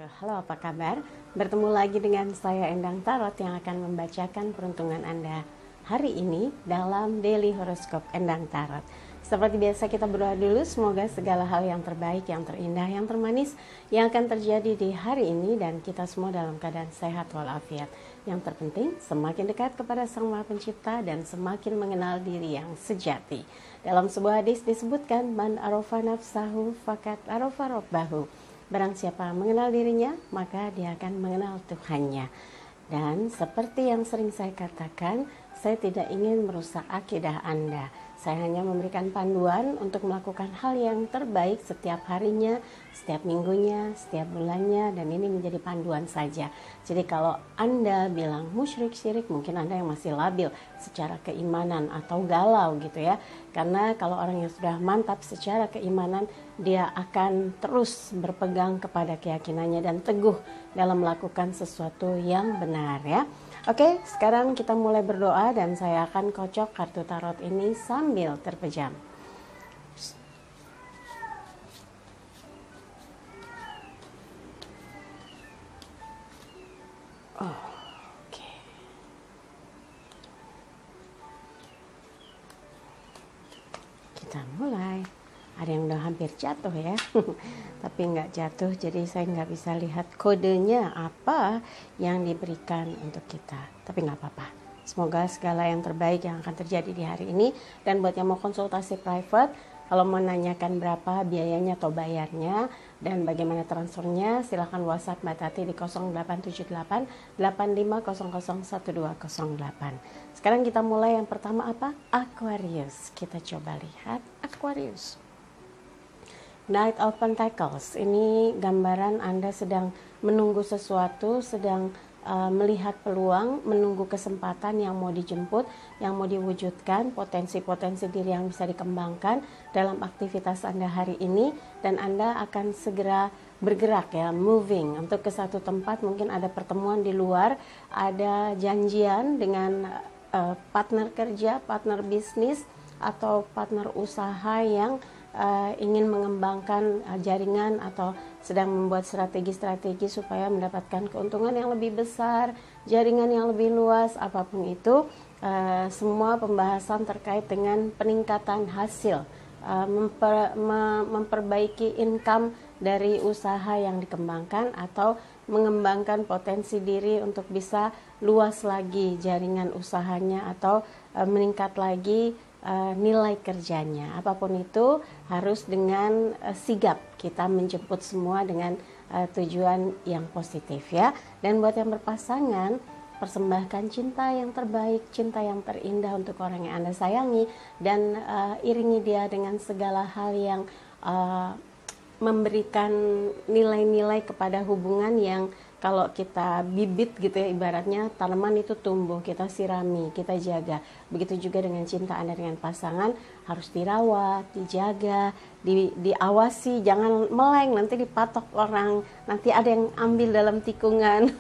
wabarakatuh. Halo, apa kabar? Bertemu lagi dengan saya Endang Tarot yang akan membacakan peruntungan Anda hari ini dalam Daily Horoscope Endang Tarot. Seperti biasa kita berdoa dulu, semoga segala hal yang terbaik, yang terindah, yang termanis yang akan terjadi di hari ini dan kita semua dalam keadaan sehat walafiat. Yang terpenting semakin dekat kepada Sang Maha Pencipta dan semakin mengenal diri yang sejati. Dalam sebuah hadis disebutkan, man arofa nafsahu fakat arofa robbahu. Barang siapa mengenal dirinya, maka dia akan mengenal Tuhannya. Dan seperti yang sering saya katakan, saya tidak ingin merusak akidah Anda. Saya hanya memberikan panduan untuk melakukan hal yang terbaik setiap harinya, setiap minggunya, setiap bulannya, dan ini menjadi panduan saja. Jadi kalau Anda bilang musyrik syirik, mungkin Anda yang masih labil secara keimanan atau galau gitu ya. Karena kalau orang yang sudah mantap secara keimanan, dia akan terus berpegang kepada keyakinannya dan teguh dalam melakukan sesuatu yang benar ya. Oke, sekarang kita mulai berdoa dan saya akan kocok kartu tarot ini sambil terpejam. Oke. Kita mulai. Ada yang udah hampir jatuh ya, tapi nggak jatuh, jadi saya nggak bisa lihat kodenya apa yang diberikan untuk kita. Tapi nggak apa-apa. Semoga segala yang terbaik yang akan terjadi di hari ini. Dan buat yang mau konsultasi private, kalau mau nanyakan berapa biayanya atau bayarnya dan bagaimana transfernya, silahkan WhatsApp Mbak Tati di 0878 85001208. Sekarang kita mulai. Yang pertama apa? Aquarius. Kita coba lihat Aquarius. Knight of Pentacles, ini gambaran Anda sedang menunggu sesuatu, sedang melihat peluang, menunggu kesempatan yang mau dijemput, yang mau diwujudkan, potensi-potensi diri yang bisa dikembangkan dalam aktivitas Anda hari ini, dan Anda akan segera bergerak ya, moving untuk ke satu tempat. Mungkin ada pertemuan di luar, ada janjian dengan partner kerja, partner bisnis, atau partner usaha yang ingin mengembangkan jaringan atau sedang membuat strategi-strategi supaya mendapatkan keuntungan yang lebih besar, jaringan yang lebih luas, apapun itu. Semua pembahasan terkait dengan peningkatan hasil, memperbaiki income dari usaha yang dikembangkan atau mengembangkan potensi diri untuk bisa luas lagi jaringan usahanya atau meningkat lagi nilai kerjanya. Apapun itu harus dengan sigap kita menjemput semua dengan tujuan yang positif ya. Dan buat yang berpasangan, persembahkan cinta yang terbaik, cinta yang terindah untuk orang yang Anda sayangi, dan iringi dia dengan segala hal yang memberikan nilai-nilai kepada hubungan yang kalau kita bibit gitu ya, ibaratnya tanaman itu tumbuh, kita sirami, kita jaga. Begitu juga dengan cinta Anda dengan pasangan, harus dirawat, dijaga, diawasi, jangan meleng, nanti dipatok orang, nanti ada yang ambil dalam tikungan.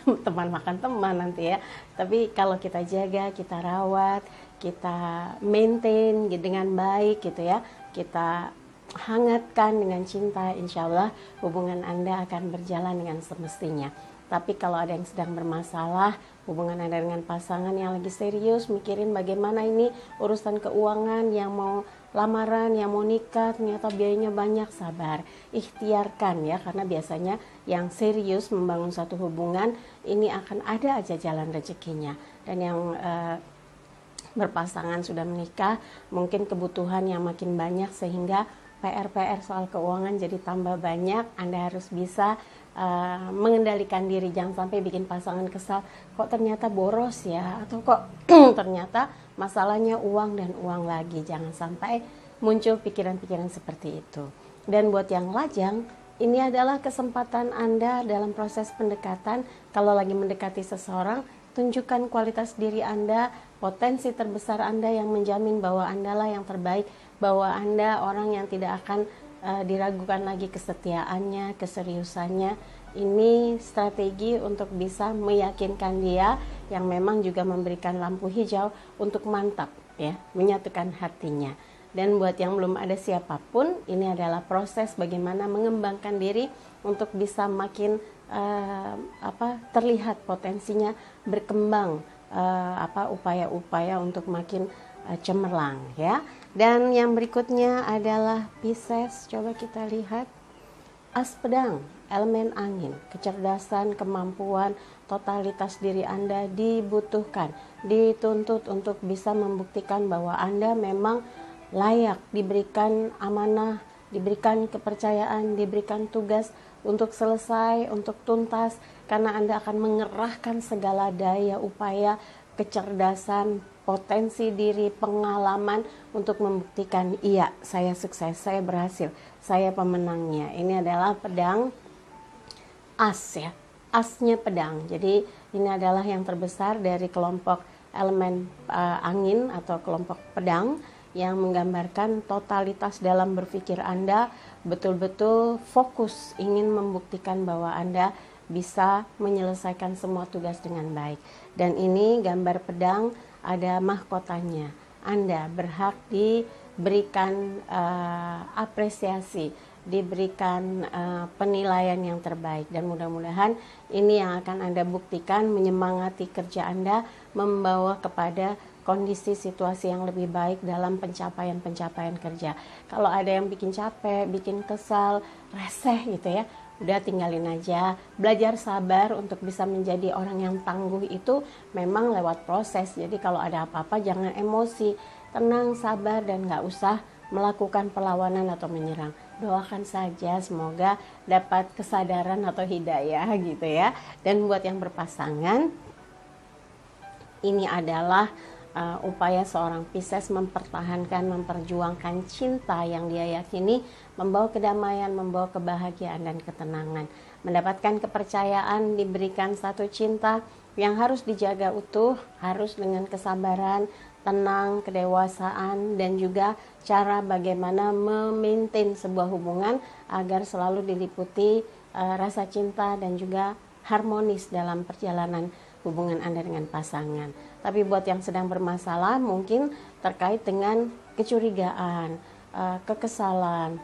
Teman makan teman nanti ya. Tapi kalau kita jaga, kita rawat, kita maintain dengan baik gitu ya, kita hangatkan dengan cinta, insya Allah hubungan Anda akan berjalan dengan semestinya. Tapi kalau ada yang sedang bermasalah, hubungan Anda dengan pasangan yang lagi serius, mikirin bagaimana ini urusan keuangan, yang mau lamaran, yang mau nikah, ternyata biayanya banyak, sabar, ikhtiarkan ya, karena biasanya yang serius membangun satu hubungan, ini akan ada aja jalan rezekinya. Dan yang berpasangan sudah menikah, mungkin kebutuhan yang makin banyak sehingga PR soal keuangan jadi tambah banyak. Anda harus bisa mengendalikan diri, jangan sampai bikin pasangan kesal, kok ternyata boros ya, atau kok ternyata masalahnya uang dan uang lagi. Jangan sampai muncul pikiran-pikiran seperti itu. Dan buat yang lajang, ini adalah kesempatan Anda dalam proses pendekatan. Kalau lagi mendekati seseorang, tunjukkan kualitas diri Anda, potensi terbesar Anda yang menjamin bahwa Anda lah yang terbaik, bahwa Anda orang yang tidak akan diragukan lagi kesetiaannya, keseriusannya. Ini strategi untuk bisa meyakinkan dia yang memang juga memberikan lampu hijau untuk mantap ya, menyatukan hatinya. Dan buat yang belum ada siapapun, ini adalah proses bagaimana mengembangkan diri untuk bisa makin terlihat potensinya berkembang, upaya-upaya untuk makin cemerlang ya. Dan yang berikutnya adalah Pisces. Coba kita lihat as pedang, elemen angin, kecerdasan, kemampuan, totalitas diri Anda dibutuhkan, dituntut untuk bisa membuktikan bahwa Anda memang layak diberikan amanah, diberikan kepercayaan, diberikan tugas untuk selesai, untuk tuntas, karena Anda akan mengerahkan segala daya upaya, kecerdasan, potensi diri, pengalaman untuk membuktikan, iya, saya sukses, saya berhasil, saya pemenangnya. Ini adalah pedang as ya, asnya pedang. Jadi ini adalah yang terbesar dari kelompok elemen angin atau kelompok pedang, yang menggambarkan totalitas dalam berpikir Anda, betul-betul fokus ingin membuktikan bahwa Anda bisa menyelesaikan semua tugas dengan baik. Dan ini gambar pedang, ada mahkotanya. Anda berhak diberikan apresiasi, diberikan penilaian yang terbaik, dan mudah-mudahan ini yang akan Anda buktikan, menyemangati kerja Anda, membawa kepada kondisi situasi yang lebih baik dalam pencapaian-pencapaian kerja. Kalau ada yang bikin capek, bikin kesal, reseh gitu ya, udah tinggalin aja. Belajar sabar untuk bisa menjadi orang yang tangguh itu memang lewat proses. Jadi kalau ada apa-apa jangan emosi, tenang, sabar, dan nggak usah melakukan perlawanan atau menyerang. Doakan saja semoga dapat kesadaran atau hidayah gitu ya. Dan buat yang berpasangan, ini adalah upaya seorang Pisces mempertahankan, memperjuangkan cinta yang dia yakini membawa kedamaian, membawa kebahagiaan dan ketenangan, mendapatkan kepercayaan, diberikan satu cinta yang harus dijaga utuh, harus dengan kesabaran, tenang, kedewasaan, dan juga cara bagaimana memaintain sebuah hubungan agar selalu diliputi rasa cinta dan juga harmonis dalam perjalanan hubungan Anda dengan pasangan. Tapi buat yang sedang bermasalah mungkin terkait dengan kecurigaan, kekesalan,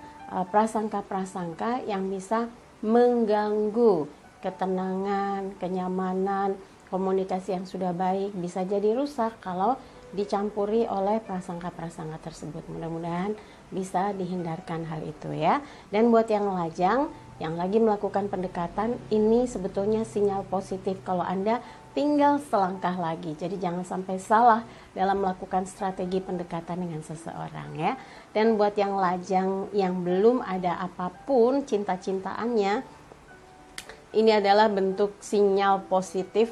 prasangka-prasangka yang bisa mengganggu ketenangan, kenyamanan, komunikasi yang sudah baik, bisa jadi rusak kalau dicampuri oleh prasangka-prasangka tersebut. Mudah-mudahan bisa dihindarkan hal itu ya. Dan buat yang lajang, yang lagi melakukan pendekatan, ini sebetulnya sinyal positif kalau Anda tinggal selangkah lagi. Jadi jangan sampai salah dalam melakukan strategi pendekatan dengan seseorang ya. Dan buat yang lajang yang belum ada apapun cinta-cintaannya, ini adalah bentuk sinyal positif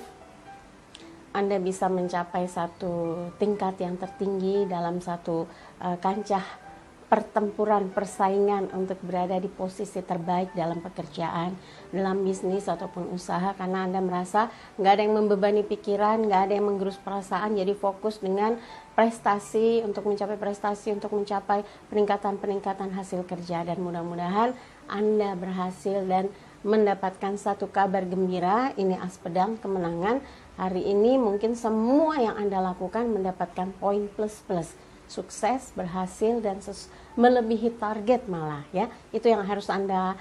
Anda bisa mencapai satu tingkat yang tertinggi dalam satu kancah pertempuran, persaingan untuk berada di posisi terbaik dalam pekerjaan, dalam bisnis ataupun usaha, karena Anda merasa nggak ada yang membebani pikiran, nggak ada yang menggerus perasaan, jadi fokus dengan prestasi, untuk mencapai prestasi, untuk mencapai peningkatan hasil kerja. Dan mudah-mudahan Anda berhasil dan mendapatkan satu kabar gembira. Ini as pedang, kemenangan. Hari ini mungkin semua yang Anda lakukan mendapatkan poin plus-plus, sukses, berhasil, dan melebihi target malah ya. Itu yang harus Anda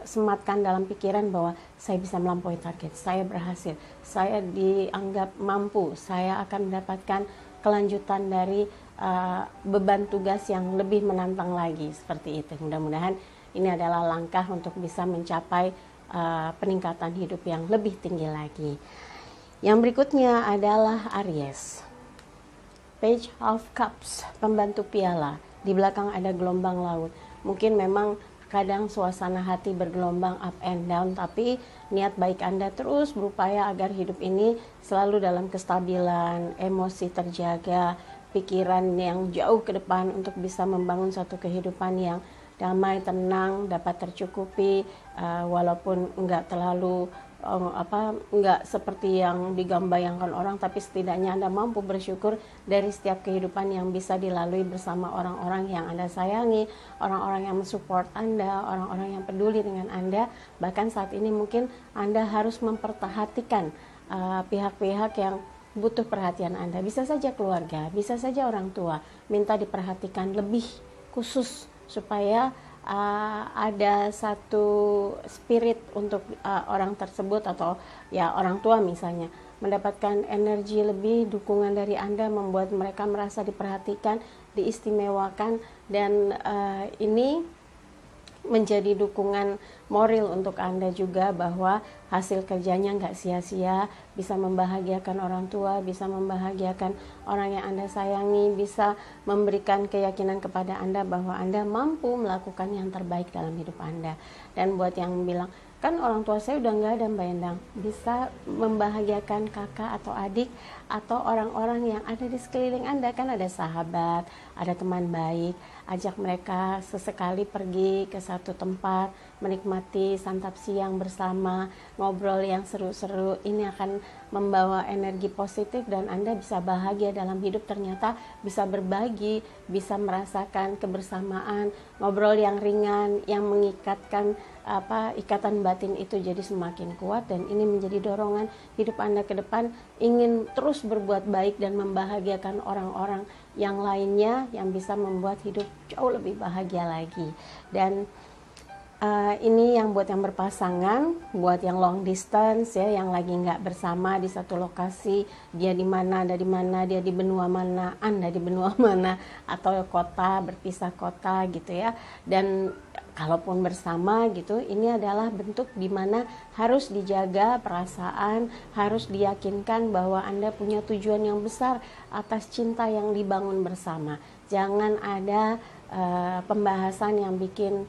sematkan dalam pikiran, bahwa saya bisa melampaui target, saya berhasil, saya dianggap mampu, saya akan mendapatkan kelanjutan dari beban tugas yang lebih menantang lagi, seperti itu. Mudah-mudahan ini adalah langkah untuk bisa mencapai peningkatan hidup yang lebih tinggi lagi. Yang berikutnya adalah Aries. Page of Cups, pembantu piala. Di belakang ada gelombang laut. Mungkin memang kadang suasana hati bergelombang up and down, tapi niat baik Anda terus berupaya agar hidup ini selalu dalam kestabilan, emosi terjaga, pikiran yang jauh ke depan untuk bisa membangun satu kehidupan yang damai, tenang, dapat tercukupi, walaupun enggak terlalu enggak seperti yang digambayangkan orang, tapi setidaknya Anda mampu bersyukur dari setiap kehidupan yang bisa dilalui bersama orang-orang yang Anda sayangi, orang-orang yang mensupport Anda, orang-orang yang peduli dengan Anda. Bahkan saat ini mungkin Anda harus memperhatikan pihak-pihak yang butuh perhatian Anda. Bisa saja keluarga, bisa saja orang tua minta diperhatikan lebih khusus supaya ada satu spirit untuk orang tersebut, atau ya orang tua misalnya mendapatkan energi lebih, dukungan dari Anda membuat mereka merasa diperhatikan, diistimewakan, dan ini menjadi dukungan moral untuk Anda juga bahwa hasil kerjanya nggak sia-sia, bisa membahagiakan orang tua, bisa membahagiakan orang yang Anda sayangi, bisa memberikan keyakinan kepada Anda bahwa Anda mampu melakukan yang terbaik dalam hidup Anda. Dan buat yang bilang, kan orang tua saya udah nggak ada Mbak Endang, bisa membahagiakan kakak atau adik atau orang-orang yang ada di sekeliling Anda. Kan ada sahabat, ada teman baik, ajak mereka sesekali pergi ke satu tempat, menikmati santap siang bersama, ngobrol yang seru-seru. Ini akan membawa energi positif dan Anda bisa bahagia dalam hidup, ternyata bisa berbagi, bisa merasakan kebersamaan, ngobrol yang ringan, yang mengikatkan ikatan batin itu jadi semakin kuat, dan ini menjadi dorongan hidup Anda ke depan, ingin terus berbuat baik dan membahagiakan orang-orang yang lainnya, yang bisa membuat hidup jauh lebih bahagia lagi. Dan ini yang buat yang berpasangan, buat yang long distance ya, yang lagi nggak bersama di satu lokasi, dia di mana, ada di mana, dia di benua mana, Anda di benua mana, atau kota, berpisah kota gitu ya. Dan kalaupun bersama gitu, ini adalah bentuk dimana harus dijaga perasaan, harus diyakinkan bahwa Anda punya tujuan yang besar atas cinta yang dibangun bersama. Jangan ada pembahasan yang bikin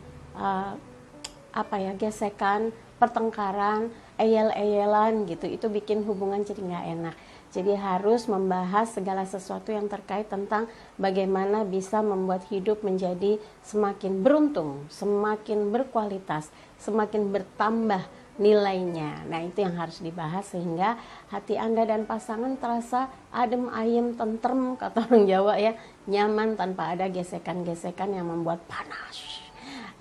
gesekan, pertengkaran, eyel-eyelan gitu. Itu bikin hubungan jadi nggak enak. Jadi harus membahas segala sesuatu yang terkait tentang bagaimana bisa membuat hidup menjadi semakin beruntung, semakin berkualitas, semakin bertambah nilainya. Nah, itu yang harus dibahas sehingga hati Anda dan pasangan terasa adem, ayem, tentrem, kata orang Jawa ya, nyaman tanpa ada gesekan-gesekan yang membuat panas.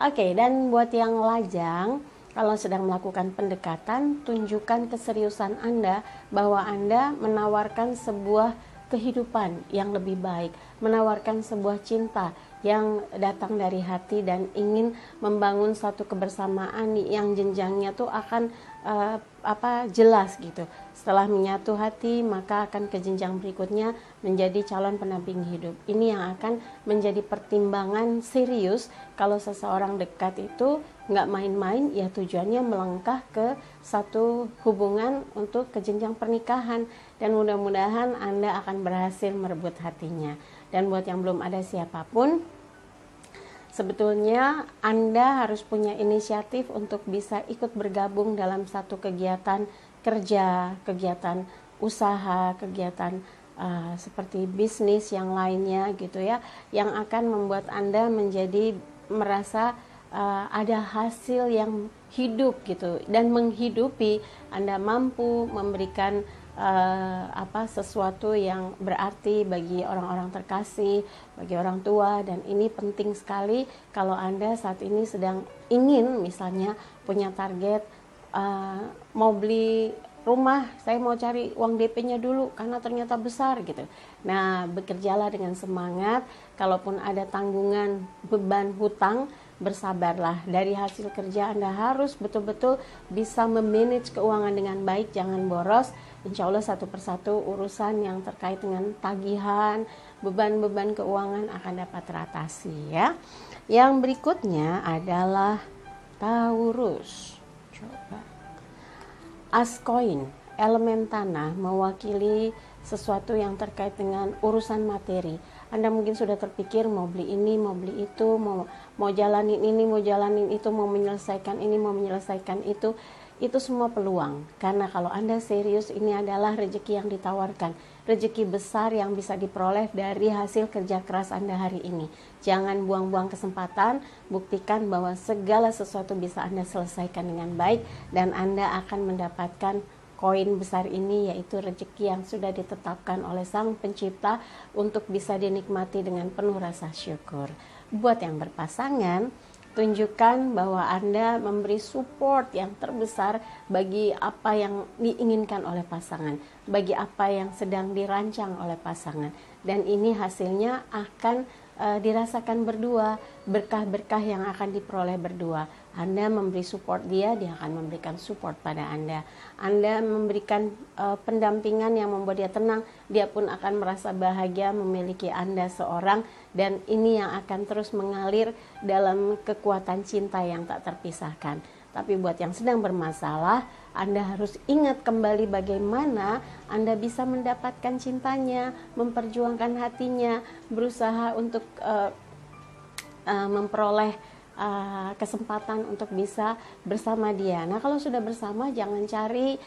Oke, dan buat yang lajang, kalau sedang melakukan pendekatan, tunjukkan keseriusan Anda bahwa Anda menawarkan sebuah kehidupan yang lebih baik, menawarkan sebuah cinta yang datang dari hati dan ingin membangun satu kebersamaan yang jenjangnya tuh akan jelas gitu. Setelah menyatu hati, maka akan ke jenjang berikutnya menjadi calon pendamping hidup. Ini yang akan menjadi pertimbangan serius kalau seseorang dekat itu nggak main-main, ya tujuannya melangkah ke satu hubungan untuk ke jenjang pernikahan, dan mudah-mudahan Anda akan berhasil merebut hatinya. Dan buat yang belum ada siapapun, sebetulnya Anda harus punya inisiatif untuk bisa ikut bergabung dalam satu kegiatan kerja, kegiatan usaha, kegiatan seperti bisnis yang lainnya gitu ya, yang akan membuat Anda menjadi merasa ada hasil yang hidup gitu, dan menghidupi. Anda mampu memberikan sesuatu yang berarti bagi orang-orang terkasih, bagi orang tua, dan ini penting sekali kalau Anda saat ini sedang ingin misalnya punya target mau beli rumah, saya mau cari uang DP-nya dulu karena ternyata besar gitu. Nah, bekerjalah dengan semangat. Kalaupun ada tanggungan, beban hutang, bersabarlah. Dari hasil kerja Anda harus betul-betul bisa memanage keuangan dengan baik, jangan boros. Insya Allah satu persatu urusan yang terkait dengan tagihan, beban-beban keuangan akan dapat teratasi ya. Yang berikutnya adalah Taurus. Coba. As koin, elemen tanah, mewakili sesuatu yang terkait dengan urusan materi. Anda mungkin sudah terpikir mau beli ini, mau beli itu, mau jalanin ini, mau jalanin itu, mau menyelesaikan ini, mau menyelesaikan itu. Itu semua peluang, karena kalau Anda serius, ini adalah rezeki yang ditawarkan, rezeki besar yang bisa diperoleh dari hasil kerja keras Anda hari ini. Jangan buang-buang kesempatan, buktikan bahwa segala sesuatu bisa Anda selesaikan dengan baik, dan Anda akan mendapatkan koin besar ini, yaitu rezeki yang sudah ditetapkan oleh Sang Pencipta untuk bisa dinikmati dengan penuh rasa syukur. Buat yang berpasangan, Tunjukkan bahwa Anda memberi support yang terbesar bagi apa yang diinginkan oleh pasangan, bagi apa yang sedang dirancang oleh pasangan. Dan ini hasilnya akan dirasakan berdua, berkah-berkah yang akan diperoleh berdua. Anda memberi support dia, dia akan memberikan support pada Anda. Anda memberikan pendampingan yang membuat dia tenang, dia pun akan merasa bahagia memiliki Anda seorang, dan ini yang akan terus mengalir dalam kekuatan cinta yang tak terpisahkan. Tapi buat yang sedang bermasalah, Anda harus ingat kembali bagaimana Anda bisa mendapatkan cintanya, memperjuangkan hatinya, berusaha untuk memperoleh kesempatan untuk bisa bersama dia. Nah, kalau sudah bersama, jangan cari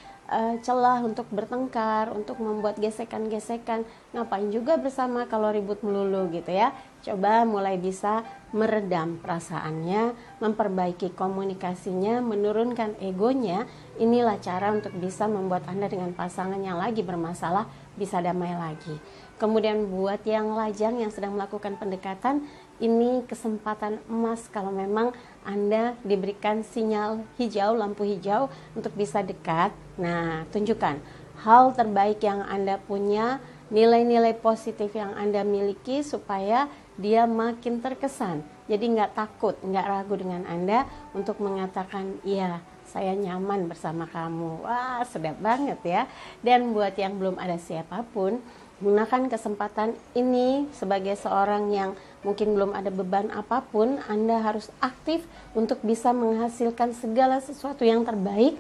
celah untuk bertengkar, untuk membuat gesekan-gesekan. Ngapain juga bersama kalau ribut melulu gitu ya. Coba mulai bisa meredam perasaannya, memperbaiki komunikasinya, menurunkan egonya. Inilah cara untuk bisa membuat Anda dengan pasangan yang lagi bermasalah bisa damai lagi. Kemudian buat yang lajang yang sedang melakukan pendekatan, ini kesempatan emas kalau memang Anda diberikan sinyal hijau, lampu hijau untuk bisa dekat. Nah, tunjukkan hal terbaik yang Anda punya, nilai-nilai positif yang Anda miliki supaya dia makin terkesan. Jadi nggak takut, nggak ragu dengan Anda untuk mengatakan, iya, saya nyaman bersama kamu. Wah, sedap banget ya. Dan buat yang belum ada siapapun, gunakan kesempatan ini sebagai seorang yang mungkin belum ada beban apapun. Anda harus aktif untuk bisa menghasilkan segala sesuatu yang terbaik,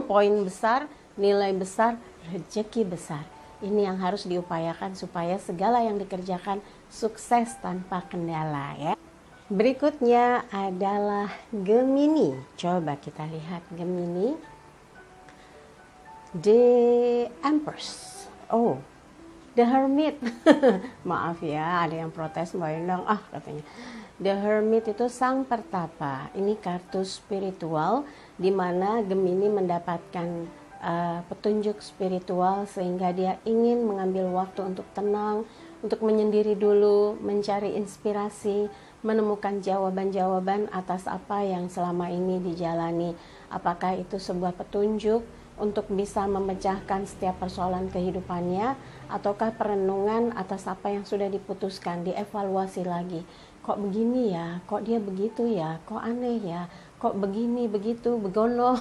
poin besar, nilai besar, rezeki besar. Ini yang harus diupayakan supaya segala yang dikerjakan sukses tanpa kendala ya. Berikutnya adalah Gemini. Coba kita lihat Gemini. The Empress. Oh, The Hermit. Maaf ya, ada yang protes Mbak Endang. Katanya The Hermit itu sang pertapa. Ini kartu spiritual di mana Gemini mendapatkan petunjuk spiritual sehingga dia ingin mengambil waktu untuk tenang, untuk menyendiri dulu, mencari inspirasi, menemukan jawaban-jawaban atas apa yang selama ini dijalani. Apakah itu sebuah petunjuk untuk bisa memecahkan setiap persoalan kehidupannya, ataukah perenungan atas apa yang sudah diputuskan, dievaluasi lagi. Kok begini ya, kok dia begitu ya, kok aneh ya, kok begini, begitu, begono.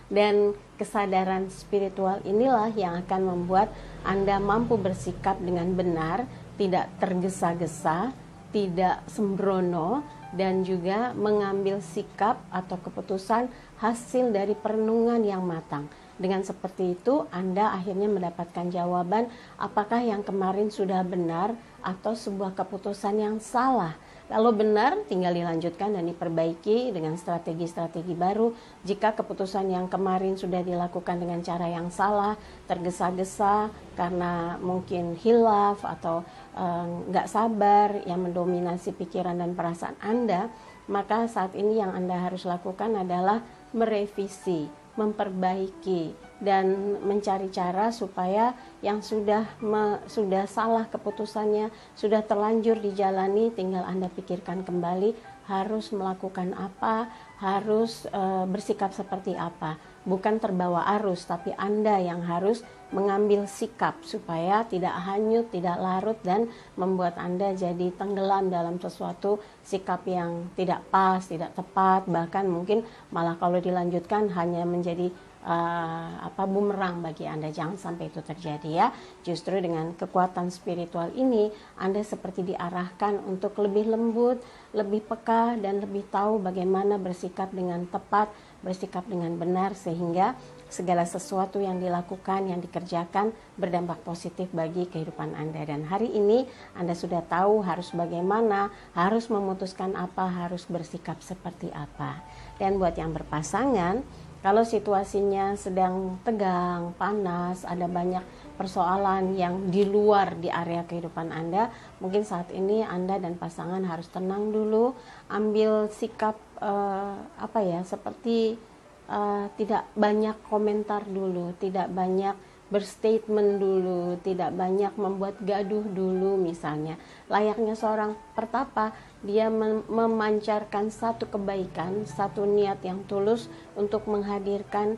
Dan kesadaran spiritual inilah yang akan membuat Anda mampu bersikap dengan benar, tidak tergesa-gesa, tidak sembrono, dan juga mengambil sikap atau keputusan hasil dari perenungan yang matang. Dengan seperti itu, Anda akhirnya mendapatkan jawaban apakah yang kemarin sudah benar atau sebuah keputusan yang salah. Kalau benar, tinggal dilanjutkan dan diperbaiki dengan strategi-strategi baru. Jika keputusan yang kemarin sudah dilakukan dengan cara yang salah, tergesa-gesa karena mungkin hilaf atau nggak sabar yang mendominasi pikiran dan perasaan Anda, maka saat ini yang Anda harus lakukan adalah merevisi, memperbaiki, dan mencari cara supaya yang sudah salah keputusannya, sudah terlanjur dijalani, tinggal Anda pikirkan kembali harus melakukan apa, harus bersikap seperti apa. Bukan terbawa arus, tapi Anda yang harus mengambil sikap supaya tidak hanyut, tidak larut, dan membuat Anda jadi tenggelam dalam sesuatu sikap yang tidak pas, tidak tepat, bahkan mungkin malah kalau dilanjutkan hanya menjadi bumerang bagi Anda. Jangan sampai itu terjadi ya. Justru dengan kekuatan spiritual ini Anda seperti diarahkan untuk lebih lembut, lebih peka, dan lebih tahu bagaimana bersikap dengan tepat, bersikap dengan benar, sehingga segala sesuatu yang dilakukan, yang dikerjakan berdampak positif bagi kehidupan Anda. Dan hari ini Anda sudah tahu harus bagaimana, harus memutuskan apa, harus bersikap seperti apa. Dan buat yang berpasangan, kalau situasinya sedang tegang, panas, ada banyak persoalan yang di luar di area kehidupan Anda, mungkin saat ini Anda dan pasangan harus tenang dulu, ambil sikap seperti tidak banyak komentar dulu, tidak banyak berstatement dulu, tidak banyak membuat gaduh dulu misalnya. Layaknya seorang pertapa, dia memancarkan satu kebaikan, satu niat yang tulus untuk menghadirkan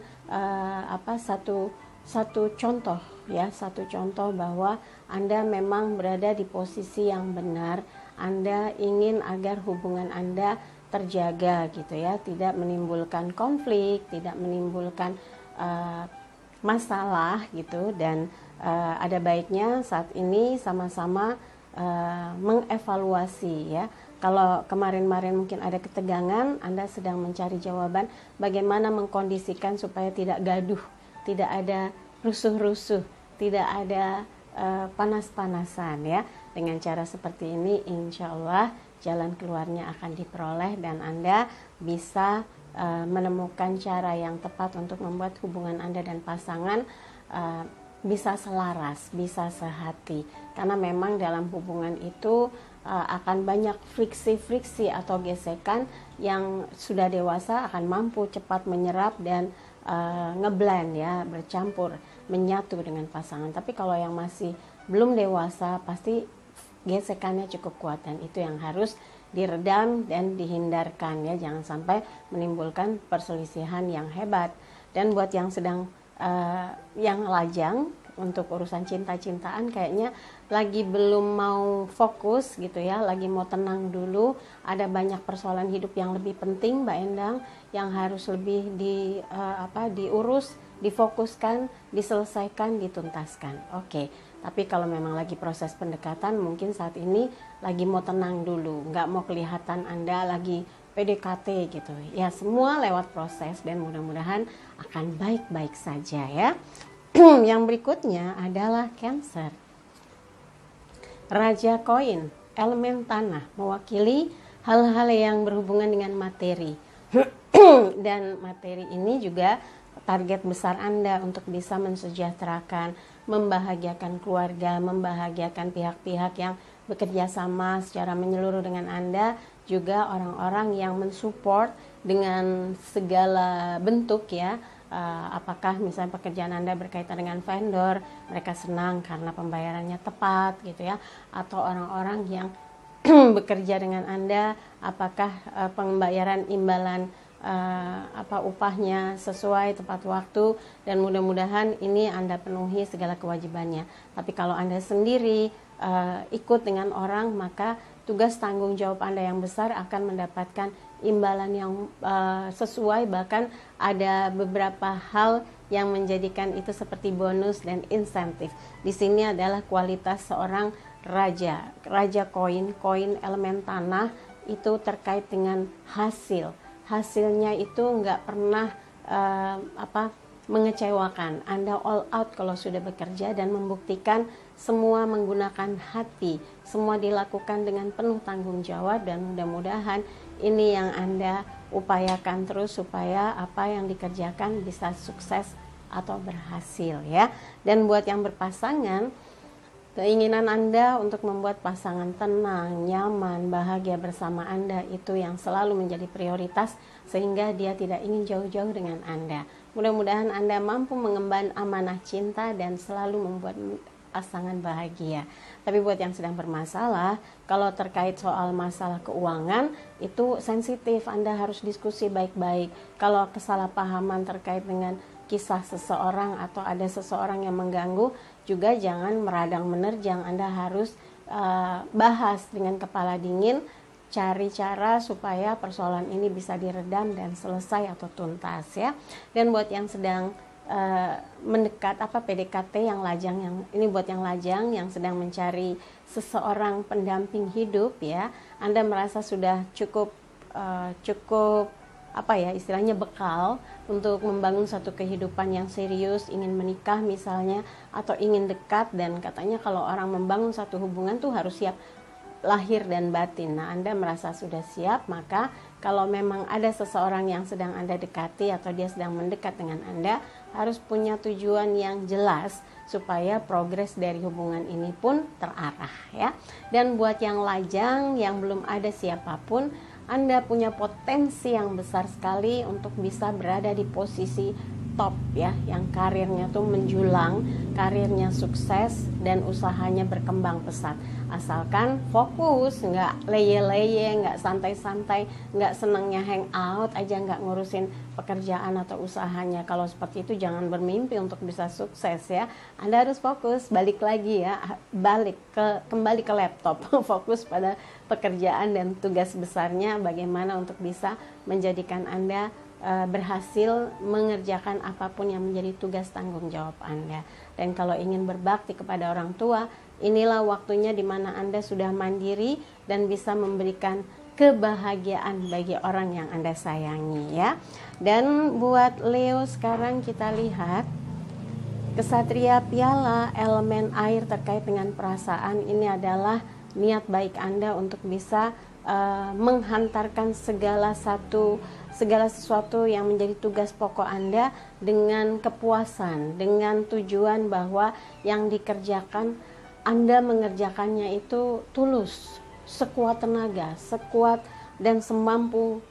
satu contoh ya, satu contoh bahwa Anda memang berada di posisi yang benar. Anda ingin agar hubungan Anda terjaga gitu ya, tidak menimbulkan konflik, tidak menimbulkan masalah gitu. Dan ada baiknya saat ini sama-sama mengevaluasi ya. Kalau kemarin-kemarin mungkin ada ketegangan, Anda sedang mencari jawaban bagaimana mengkondisikan supaya tidak gaduh, tidak ada rusuh-rusuh, tidak ada panas-panasan ya. Dengan cara seperti ini insya Allah jalan keluarnya akan diperoleh dan Anda bisa menemukan cara yang tepat untuk membuat hubungan Anda dan pasangan bisa selaras, bisa sehati. Karena memang dalam hubungan itu akan banyak friksi-friksi atau gesekan. Yang sudah dewasa akan mampu cepat menyerap dan ngeblend ya, bercampur, menyatu dengan pasangan. Tapi kalau yang masih belum dewasa pasti gesekannya cukup kuat dan itu yang harus diredam dan dihindarkan ya, jangan sampai menimbulkan perselisihan yang hebat. Dan buat yang sedang yang lajang untuk urusan cinta-cintaan kayaknya lagi belum mau fokus gitu ya, lagi mau tenang dulu, ada banyak persoalan hidup yang lebih penting Mbak Endang yang harus lebih diurus, difokuskan, diselesaikan, dituntaskan. Oke. Tapi kalau memang lagi proses pendekatan, mungkin saat ini lagi mau tenang dulu, nggak mau kelihatan Anda lagi PDKT gitu. Ya semua lewat proses dan mudah-mudahan akan baik-baik saja ya. Yang berikutnya adalah Cancer. Raja koin, elemen tanah, mewakili hal-hal yang berhubungan dengan materi. Dan materi ini juga target besar Anda untuk bisa mensejahterakan, membahagiakan keluarga, membahagiakan pihak-pihak yang bekerja sama secara menyeluruh dengan Anda, juga orang-orang yang mensupport dengan segala bentuk ya. Apakah misalnya pekerjaan Anda berkaitan dengan vendor, mereka senang karena pembayarannya tepat gitu ya, atau orang-orang yang bekerja dengan Anda, apakah pembayaran imbalan upahnya sesuai tepat waktu, dan mudah-mudahan ini Anda penuhi segala kewajibannya. Tapi kalau Anda sendiri ikut dengan orang, maka tugas tanggung jawab Anda yang besar akan mendapatkan imbalan yang sesuai, bahkan ada beberapa hal yang menjadikan itu seperti bonus dan insentif. Di sini adalah kualitas seorang raja koin elemen tanah itu terkait dengan hasilnya itu nggak pernah mengecewakan. Anda all out kalau sudah bekerja dan membuktikan semua menggunakan hati, semua dilakukan dengan penuh tanggung jawab, dan mudah-mudahan ini yang Anda upayakan terus supaya apa yang dikerjakan bisa sukses atau berhasil ya. Dan buat yang berpasangan, keinginan Anda untuk membuat pasangan tenang, nyaman, bahagia bersama Anda itu yang selalu menjadi prioritas, sehingga dia tidak ingin jauh-jauh dengan Anda. Mudah-mudahan Anda mampu mengemban amanah cinta dan selalu membuat pasangan bahagia. Tapi buat yang sedang bermasalah, kalau terkait soal masalah keuangan, itu sensitif, Anda harus diskusi baik-baik. Kalau kesalahpahaman terkait dengan kisah seseorang atau ada seseorang yang mengganggu, juga jangan meradang menerjang. Anda harus bahas dengan kepala dingin, cari cara supaya persoalan ini bisa diredam dan selesai atau tuntas ya. Dan buat yang sedang mendekat PDKT yang lajang, yang ini buat yang lajang yang sedang mencari seseorang pendamping hidup ya, Anda merasa sudah cukup istilahnya bekal untuk membangun satu kehidupan yang serius, ingin menikah misalnya, atau ingin dekat, dan katanya kalau orang membangun satu hubungan tuh harus siap lahir dan batin. Nah, Anda merasa sudah siap, maka kalau memang ada seseorang yang sedang Anda dekati atau dia sedang mendekat dengan Anda, harus punya tujuan yang jelas supaya progres dari hubungan ini pun terarah ya. Dan buat yang lajang yang belum ada siapapun, Anda punya potensi yang besar sekali untuk bisa berada di posisi top ya, yang karirnya tuh menjulang, karirnya sukses dan usahanya berkembang pesat. Asalkan fokus, nggak leye-leye, nggak santai-santai, nggak senangnya hang out aja, nggak ngurusin pekerjaan atau usahanya. Kalau seperti itu jangan bermimpi untuk bisa sukses ya. Anda harus fokus, balik lagi ya, kembali ke laptop, fokus pada pekerjaan dan tugas besarnya, bagaimana untuk bisa menjadikan Anda berhasil mengerjakan apapun yang menjadi tugas tanggung jawab Anda. Dan kalau ingin berbakti kepada orang tua, inilah waktunya di mana Anda sudah mandiri dan bisa memberikan kebahagiaan bagi orang yang Anda sayangi ya. Dan buat Leo sekarang kita lihat Kesatria Piala, elemen air terkait dengan perasaan, ini adalah niat baik Anda untuk bisa menghantarkan segala sesuatu yang menjadi tugas pokok Anda dengan kepuasan, dengan tujuan bahwa yang dikerjakan Anda mengerjakannya itu tulus, sekuat tenaga, sekuat dan semampu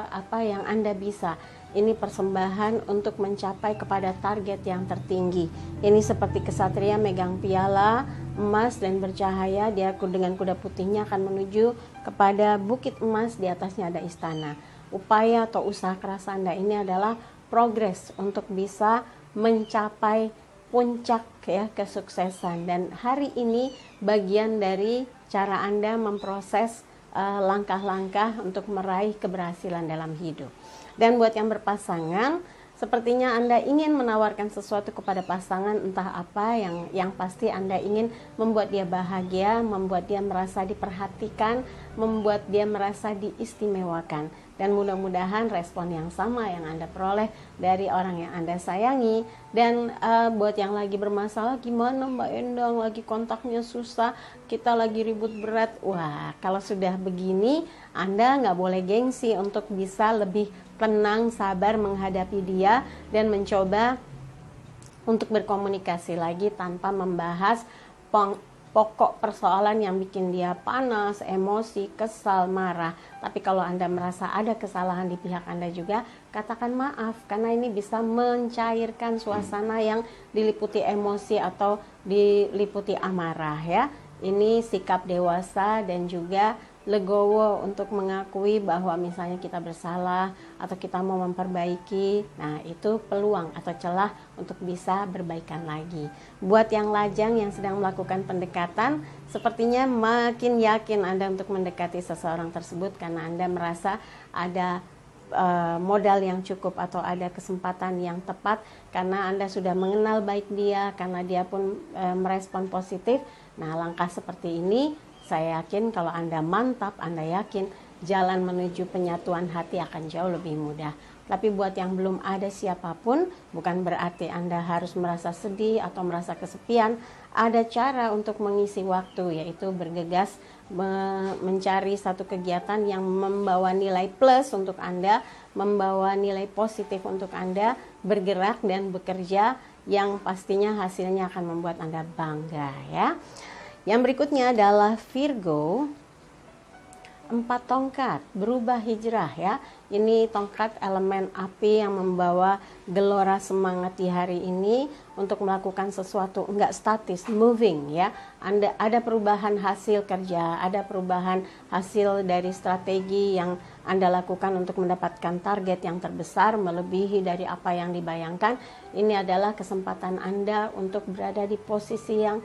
apa yang Anda bisa. Ini persembahan untuk mencapai kepada target yang tertinggi. Ini seperti kesatria megang piala emas dan bercahaya, dia dengan kuda putihnya akan menuju kepada bukit emas, di atasnya ada istana. Upaya atau usaha keras Anda ini adalah progres untuk bisa mencapai puncak ya kesuksesan. Dan hari ini bagian dari cara Anda memproses langkah-langkah untuk meraih keberhasilan dalam hidup. Dan buat yang berpasangan, sepertinya Anda ingin menawarkan sesuatu kepada pasangan, entah apa yang pasti Anda ingin membuat dia bahagia, membuat dia merasa diperhatikan, membuat dia merasa diistimewakan. Dan mudah-mudahan respon yang sama yang Anda peroleh dari orang yang Anda sayangi. Dan buat yang lagi bermasalah, gimana Mbak Endang, lagi kontaknya susah, kita lagi ribut berat. Wah, kalau sudah begini, Anda nggak boleh gengsi untuk bisa lebih tenang, sabar menghadapi dia dan mencoba untuk berkomunikasi lagi tanpa membahas pokok persoalan yang bikin dia panas, emosi, kesal, marah. Tapi kalau Anda merasa ada kesalahan di pihak Anda juga, katakan maaf, karena ini bisa mencairkan suasana yang diliputi emosi atau diliputi amarah ya. Ini sikap dewasa dan juga legowo untuk mengakui bahwa misalnya kita bersalah atau kita mau memperbaiki. Nah, itu peluang atau celah untuk bisa berbaikan lagi. Buat yang lajang yang sedang melakukan pendekatan, sepertinya makin yakin Anda untuk mendekati seseorang tersebut karena Anda merasa ada modal yang cukup atau ada kesempatan yang tepat karena Anda sudah mengenal baik dia, karena dia pun merespon positif. Nah, langkah seperti ini saya yakin kalau Anda mantap, Anda yakin jalan menuju penyatuan hati akan jauh lebih mudah. Tapi buat yang belum ada siapapun, bukan berarti Anda harus merasa sedih atau merasa kesepian. Ada cara untuk mengisi waktu, yaitu bergegas mencari satu kegiatan yang membawa nilai plus untuk Anda, membawa nilai positif untuk Anda, bergerak dan bekerja yang pastinya hasilnya akan membuat Anda bangga ya. Yang berikutnya adalah Virgo, 4 tongkat, berubah hijrah ya. Ini tongkat elemen api yang membawa gelora semangat di hari ini untuk melakukan sesuatu, enggak statis, moving ya. Ada perubahan hasil kerja, ada perubahan hasil dari strategi yang Anda lakukan untuk mendapatkan target yang terbesar melebihi dari apa yang dibayangkan. Ini adalah kesempatan Anda untuk berada di posisi yang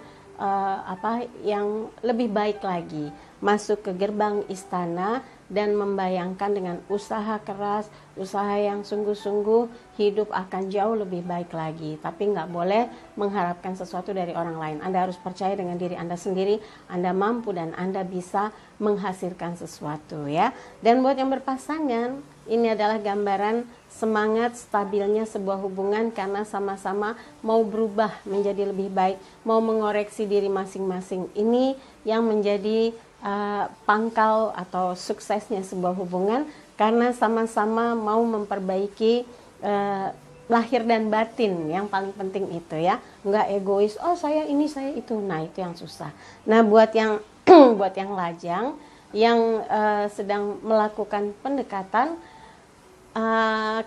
yang lebih baik lagi, masuk ke gerbang istana dan membayangkan dengan usaha keras, usaha yang sungguh-sungguh, hidup akan jauh lebih baik lagi. Tapi nggak boleh mengharapkan sesuatu dari orang lain. Anda harus percaya dengan diri Anda sendiri, Anda mampu dan Anda bisa menghasilkan sesuatu ya. Dan buat yang berpasangan, ini adalah gambaran semangat stabilnya sebuah hubungan karena sama-sama mau berubah menjadi lebih baik, mau mengoreksi diri masing-masing. Ini yang menjadi pangkal atau suksesnya sebuah hubungan karena sama-sama mau memperbaiki lahir dan batin, yang paling penting itu ya. Nggak egois, oh saya ini, saya itu. Nah, itu yang susah. Nah, buat yang buat yang lajang yang sedang melakukan pendekatan,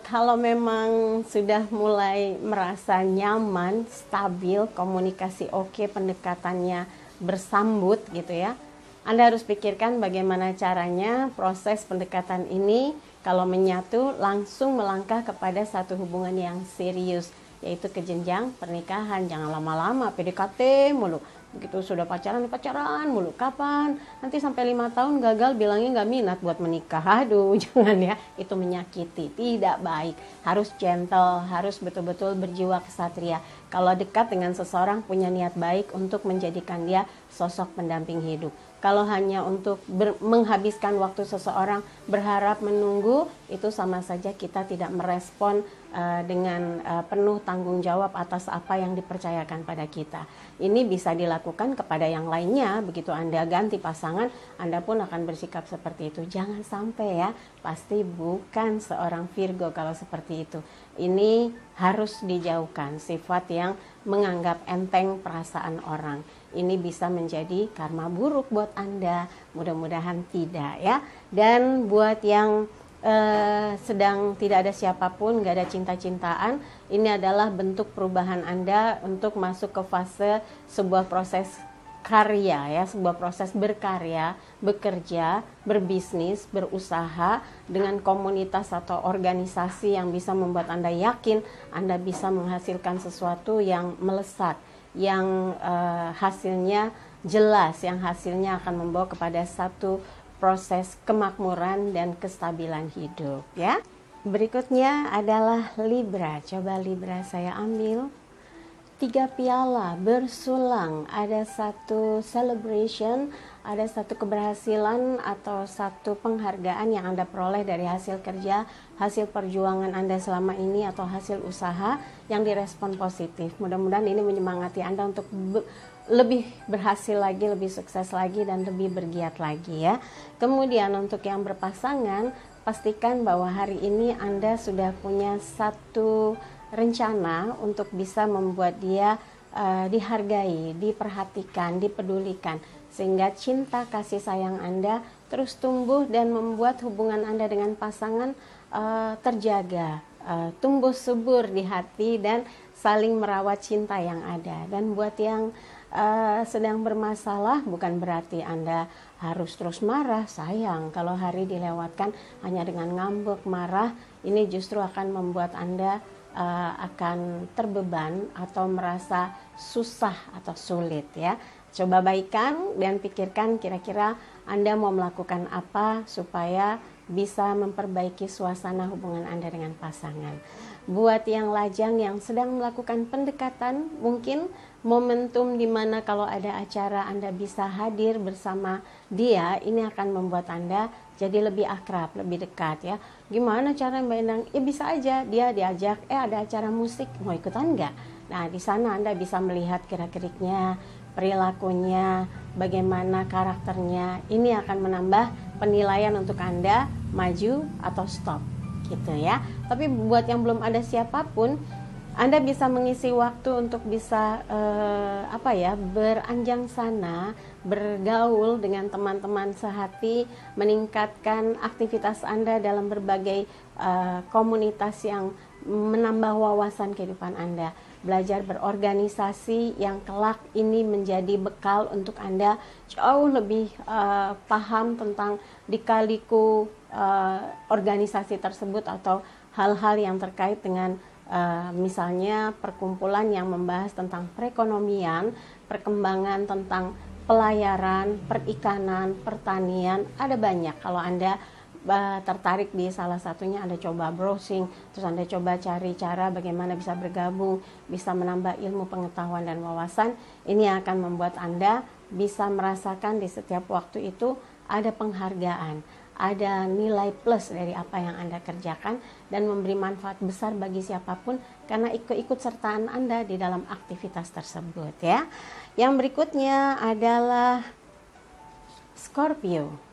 Kalau memang sudah mulai merasa nyaman, stabil, komunikasi oke, pendekatannya bersambut gitu ya, Anda harus pikirkan bagaimana caranya proses pendekatan ini kalau menyatu langsung melangkah kepada satu hubungan yang serius, yaitu ke jenjang pernikahan. Jangan lama-lama PDKT mulu, begitu sudah pacaran mulu. Kapan? Nanti sampai 5 tahun gagal bilangnya nggak minat buat menikah. Aduh, jangan ya, itu menyakiti, tidak baik. Harus gentle, harus betul-betul berjiwa kesatria. Kalau dekat dengan seseorang, punya niat baik untuk menjadikan dia sosok pendamping hidup. Kalau hanya untuk menghabiskan waktu seseorang, berharap menunggu, itu sama saja kita tidak merespon dengan penuh tanggung jawab atas apa yang dipercayakan pada kita. Ini bisa dilakukan kepada yang lainnya. Begitu Anda ganti pasangan, Anda pun akan bersikap seperti itu. Jangan sampai ya, pasti bukan seorang Virgo kalau seperti itu. Ini harus dijauhkan, sifat yang menganggap enteng perasaan orang. Ini bisa menjadi karma buruk buat Anda. Mudah-mudahan tidak ya. Dan buat yang sedang tidak ada siapapun, gak ada cinta-cintaan, ini adalah bentuk perubahan Anda untuk masuk ke fase sebuah proses karya ya, sebuah proses berkarya, bekerja, berbisnis, berusaha dengan komunitas atau organisasi yang bisa membuat Anda yakin Anda bisa menghasilkan sesuatu yang melesat, yang hasilnya jelas, yang hasilnya akan membawa kepada satu proses kemakmuran dan kestabilan hidup ya. Berikutnya adalah Libra. Coba Libra saya ambil 3 piala bersulang, ada satu celebration, ada satu keberhasilan atau satu penghargaan yang Anda peroleh dari hasil kerja, hasil perjuangan Anda selama ini atau hasil usaha yang direspon positif. Mudah-mudahan ini menyemangati Anda untuk lebih berhasil lagi, lebih sukses lagi, dan lebih bergiat lagi ya. Kemudian untuk yang berpasangan, pastikan bahwa hari ini Anda sudah punya satu rencana untuk bisa membuat dia dihargai, diperhatikan, dipedulikan, sehingga cinta kasih sayang Anda terus tumbuh dan membuat hubungan Anda dengan pasangan terjaga, tumbuh subur di hati dan saling merawat cinta yang ada. Dan buat yang sedang bermasalah, bukan berarti Anda harus terus marah. Sayang kalau hari dilewatkan hanya dengan ngambek, marah, ini justru akan membuat Anda akan terbeban atau merasa susah atau sulit ya. Coba baikkan dan pikirkan kira-kira Anda mau melakukan apa supaya bisa memperbaiki suasana hubungan Anda dengan pasangan. Buat yang lajang yang sedang melakukan pendekatan, mungkin momentum dimana kalau ada acara Anda bisa hadir bersama dia, ini akan membuat Anda jadi lebih akrab, lebih dekat ya. Gimana cara Mbak Endang? Ya bisa aja, dia diajak, ada acara musik, mau ikutan nggak? Nah di sana Anda bisa melihat gerak-geriknya, perilakunya, bagaimana karakternya. Ini akan menambah penilaian untuk Anda maju atau stop gitu ya. Tapi buat yang belum ada siapapun, Anda bisa mengisi waktu untuk bisa beranjang sana, bergaul dengan teman-teman sehati, meningkatkan aktivitas Anda dalam berbagai komunitas yang menambah wawasan kehidupan Anda. Belajar berorganisasi yang kelak ini menjadi bekal untuk Anda jauh lebih paham tentang lika-liku organisasi tersebut atau hal-hal yang terkait dengan misalnya perkumpulan yang membahas tentang perekonomian, perkembangan tentang pelayaran, perikanan, pertanian, ada banyak. Kalau Anda tertarik di salah satunya, Anda coba browsing, terus Anda coba cari cara bagaimana bisa bergabung, bisa menambah ilmu pengetahuan dan wawasan. Ini akan membuat Anda bisa merasakan di setiap waktu itu ada penghargaan, ada nilai plus dari apa yang Anda kerjakan dan memberi manfaat besar bagi siapapun karena ikut-sertaan Anda di dalam aktivitas tersebut ya. Yang berikutnya adalah Scorpio.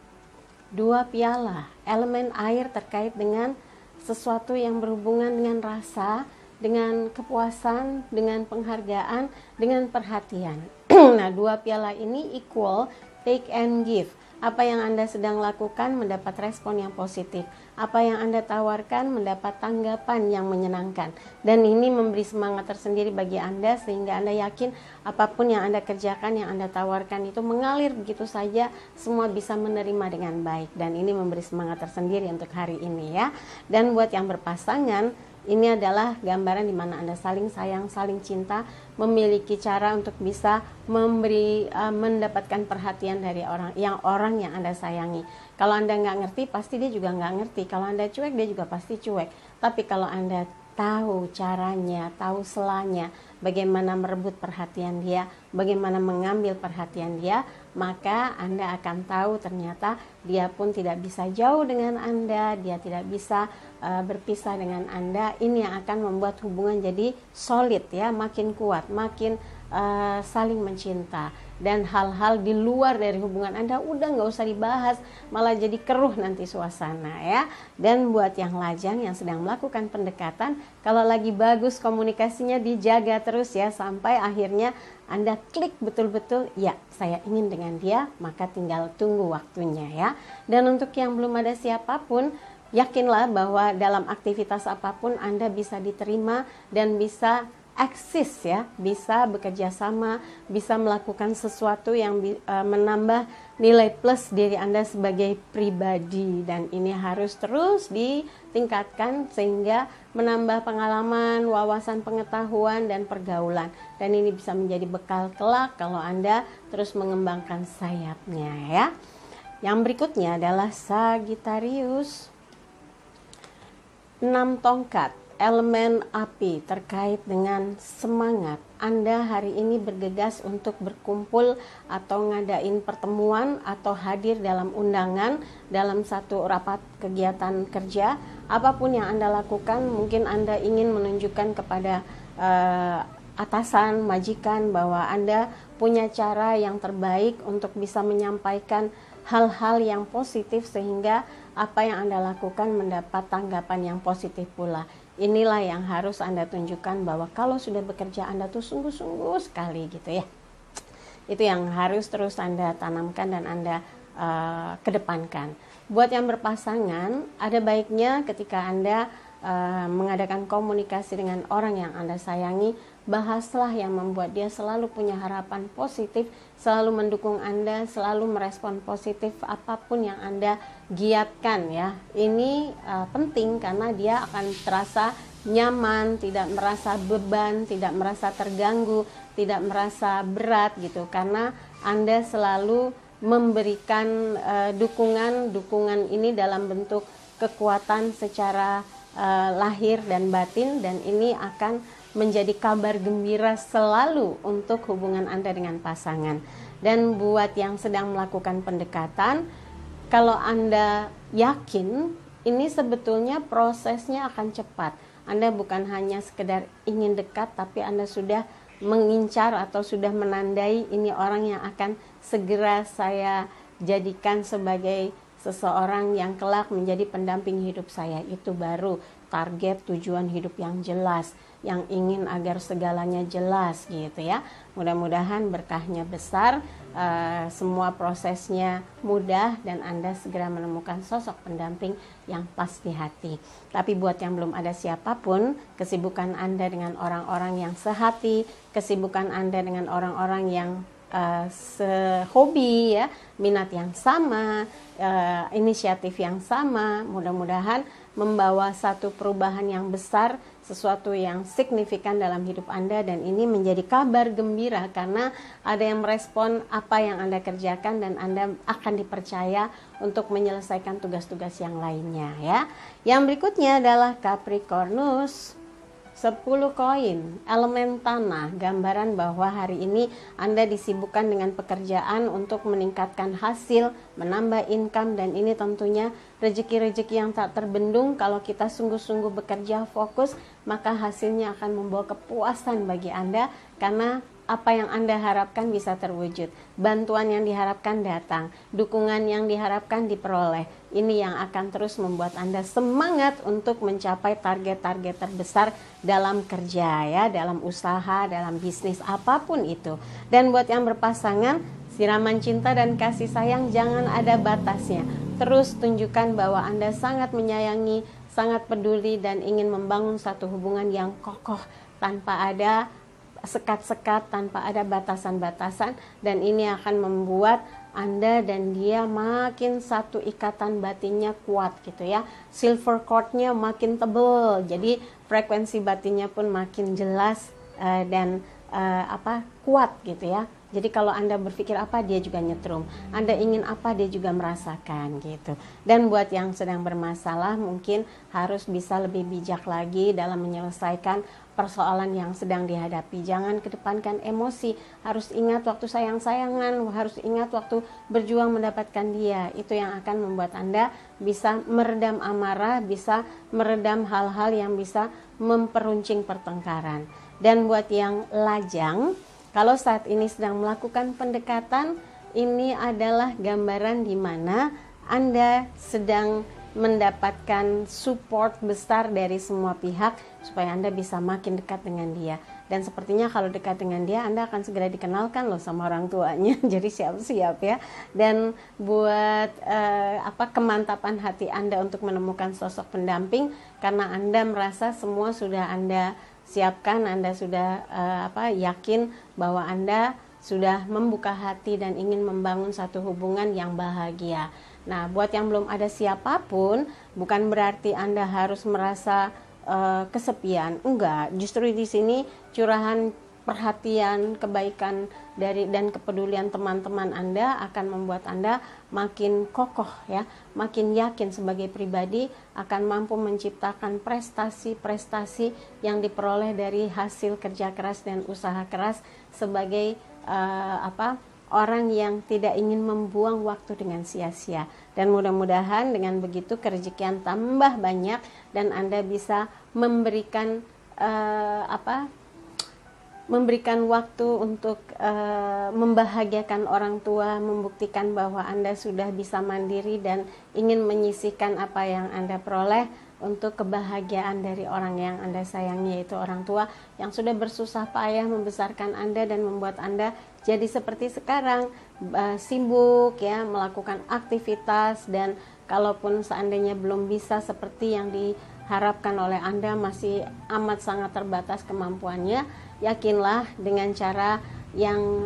2 piala, elemen air terkait dengan sesuatu yang berhubungan dengan rasa, dengan kepuasan, dengan penghargaan, dengan perhatian. Nah, 2 piala ini equal take and give. Apa yang Anda sedang lakukan mendapat respon yang positif. Apa yang Anda tawarkan mendapat tanggapan yang menyenangkan. Dan ini memberi semangat tersendiri bagi Anda sehingga Anda yakin apapun yang Anda kerjakan, yang Anda tawarkan itu mengalir begitu saja, semua bisa menerima dengan baik. Dan ini memberi semangat tersendiri untuk hari ini ya. Dan buat yang berpasangan, ini adalah gambaran di mana Anda saling sayang, saling cinta, memiliki cara untuk bisa mendapatkan perhatian dari orang yang Anda sayangi. Kalau Anda nggak ngerti, pasti dia juga nggak ngerti. Kalau Anda cuek, dia juga pasti cuek. Tapi kalau Anda tahu caranya, tahu selanya, bagaimana merebut perhatian dia, bagaimana mengambil perhatian dia, maka Anda akan tahu ternyata dia pun tidak bisa jauh dengan Anda, dia tidak bisa berpisah dengan Anda. Ini yang akan membuat hubungan jadi solid ya, makin kuat, makin saling mencinta. Dan hal-hal di luar dari hubungan Anda udah nggak usah dibahas, malah jadi keruh nanti suasana ya. Dan buat yang lajang yang sedang melakukan pendekatan, kalau lagi bagus komunikasinya dijaga terus ya, sampai akhirnya Anda klik betul-betul, ya saya ingin dengan dia, maka tinggal tunggu waktunya ya. Dan untuk yang belum ada siapapun, yakinlah bahwa dalam aktivitas apapun Anda bisa diterima dan bisa eksis ya, bisa bekerja sama, bisa melakukan sesuatu yang menambah nilai plus diri Anda sebagai pribadi. Dan ini harus terus ditingkatkan sehingga menambah pengalaman, wawasan pengetahuan, dan pergaulan. Dan ini bisa menjadi bekal kelak kalau Anda terus mengembangkan sayapnya ya. Yang berikutnya adalah Sagittarius. 6 tongkat, elemen api terkait dengan semangat. Anda hari ini bergegas untuk berkumpul atau ngadain pertemuan atau hadir dalam undangan dalam satu rapat kegiatan kerja. Apapun yang Anda lakukan, mungkin Anda ingin menunjukkan kepada atasan, majikan bahwa Anda punya cara yang terbaik untuk bisa menyampaikan hal-hal yang positif sehingga apa yang Anda lakukan mendapat tanggapan yang positif pula. Inilah yang harus Anda tunjukkan bahwa kalau sudah bekerja Anda tuh sungguh-sungguh sekali gitu ya. Itu yang harus terus Anda tanamkan dan Anda kedepankan. Buat yang berpasangan, ada baiknya ketika Anda mengadakan komunikasi dengan orang yang Anda sayangi, bahaslah yang membuat dia selalu punya harapan positif, selalu mendukung Anda, selalu merespon positif apapun yang Anda giatkan ya. Ini penting karena dia akan terasa nyaman, tidak merasa beban, tidak merasa terganggu, tidak merasa berat gitu, karena Anda selalu memberikan dukungan ini dalam bentuk kekuatan secara lahir dan batin, dan ini akan menjadi kabar gembira selalu untuk hubungan Anda dengan pasangan. Dan buat yang sedang melakukan pendekatan, kalau Anda yakin ini sebetulnya prosesnya akan cepat. Anda bukan hanya sekedar ingin dekat, tapi Anda sudah mengincar atau sudah menandai ini orang yang akan segera saya jadikan sebagai seseorang yang kelak menjadi pendamping hidup saya. Itu baru target tujuan hidup yang jelas, yang ingin agar segalanya jelas gitu ya. Mudah-mudahan berkahnya besar, semua prosesnya mudah, dan Anda segera menemukan sosok pendamping yang pas di hati. Tapi buat yang belum ada siapapun, kesibukan Anda dengan orang-orang yang sehati, kesibukan Anda dengan orang-orang yang sehobi ya, minat yang sama, inisiatif yang sama, mudah-mudahan membawa satu perubahan yang besar, sesuatu yang signifikan dalam hidup Anda, dan ini menjadi kabar gembira karena ada yang merespon apa yang Anda kerjakan dan Anda akan dipercaya untuk menyelesaikan tugas-tugas yang lainnya ya. Yang berikutnya adalah Capricornus. 10 koin, elemen tanah, gambaran bahwa hari ini Anda disibukkan dengan pekerjaan untuk meningkatkan hasil, menambah income, dan ini tentunya rezeki-rezeki yang tak terbendung. Kalau kita sungguh-sungguh bekerja fokus, maka hasilnya akan membawa kepuasan bagi Anda, karena apa yang Anda harapkan bisa terwujud, bantuan yang diharapkan datang, dukungan yang diharapkan diperoleh. Ini yang akan terus membuat Anda semangat untuk mencapai target-target terbesar dalam kerja ya, dalam usaha, dalam bisnis apapun itu. Dan buat yang berpasangan, Siraman cinta dan kasih sayang jangan ada batasnya. Terus tunjukkan bahwa Anda sangat menyayangi, sangat peduli, dan ingin membangun satu hubungan yang kokoh tanpa ada sekat-sekat, tanpa ada batasan-batasan, dan ini akan membuat Anda dan dia makin satu ikatan batinnya kuat gitu ya. Silver cord-nya makin tebal, jadi frekuensi batinnya pun makin jelas dan kuat gitu ya. Jadi kalau Anda berpikir apa, dia juga nyetrum. Anda ingin apa, dia juga merasakan gitu. Dan buat yang sedang bermasalah, mungkin harus bisa lebih bijak lagi dalam menyelesaikan persoalan yang sedang dihadapi. Jangan kedepankan emosi. Harus ingat waktu sayang-sayangan, harus ingat waktu berjuang mendapatkan dia. Itu yang akan membuat Anda bisa meredam amarah, bisa meredam hal-hal yang bisa memperuncing pertengkaran. Dan buat yang lajang, kalau saat ini sedang melakukan pendekatan, ini adalah gambaran di mana Anda sedang mendapatkan support besar dari semua pihak supaya Anda bisa makin dekat dengan dia. Dan sepertinya kalau dekat dengan dia, Anda akan segera dikenalkan loh sama orang tuanya. Jadi siap-siap ya. Dan buat kemantapan hati Anda untuk menemukan sosok pendamping, karena Anda merasa semua sudah Anda siapkan, Anda sudah yakin bahwa Anda sudah membuka hati dan ingin membangun satu hubungan yang bahagia. Nah, buat yang belum ada siapapun, bukan berarti Anda harus merasa kesepian. Enggak, justru di sini curahan perhatian, kebaikan dan kepedulian teman-teman Anda akan membuat Anda makin kokoh ya, makin yakin sebagai pribadi akan mampu menciptakan prestasi-prestasi yang diperoleh dari hasil kerja keras dan usaha keras sebagai orang yang tidak ingin membuang waktu dengan sia-sia. Dan mudah-mudahan dengan begitu kerezekian tambah banyak dan Anda bisa memberikan waktu untuk membahagiakan orang tua, membuktikan bahwa Anda sudah bisa mandiri dan ingin menyisihkan apa yang Anda peroleh untuk kebahagiaan dari orang yang Anda sayangi, yaitu orang tua yang sudah bersusah payah membesarkan Anda dan membuat Anda jadi seperti sekarang, sibuk ya, melakukan aktivitas, dan kalaupun seandainya belum bisa seperti yang diharapkan oleh Anda, masih amat sangat terbatas kemampuannya, yakinlah dengan cara yang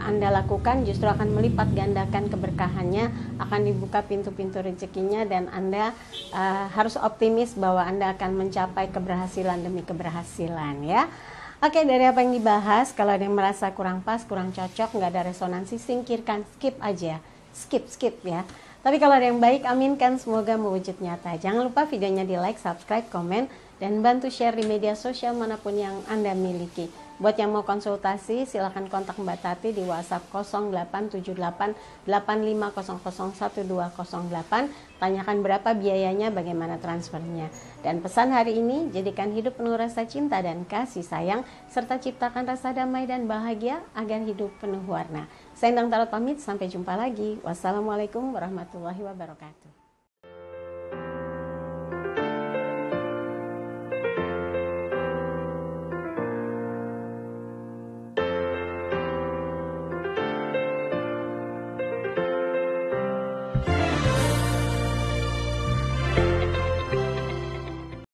Anda lakukan justru akan melipat gandakan keberkahannya, akan dibuka pintu-pintu rezekinya, dan Anda harus optimis bahwa Anda akan mencapai keberhasilan demi keberhasilan ya. Oke, dari apa yang dibahas, kalau ada yang merasa kurang pas, kurang cocok, nggak ada resonansi, singkirkan, skip aja, skip ya. Tapi kalau ada yang baik, aminkan, semoga mewujud nyata. Jangan lupa videonya di like, subscribe, komen, dan bantu share di media sosial manapun yang Anda miliki. Buat yang mau konsultasi, silakan kontak Mbak Tati di WhatsApp 087885001208. Tanyakan berapa biayanya, bagaimana transfernya. Dan pesan hari ini, jadikan hidup penuh rasa cinta dan kasih sayang, serta ciptakan rasa damai dan bahagia agar hidup penuh warna. Saya Endang Tarot pamit, sampai jumpa lagi. Wassalamualaikum warahmatullahi wabarakatuh.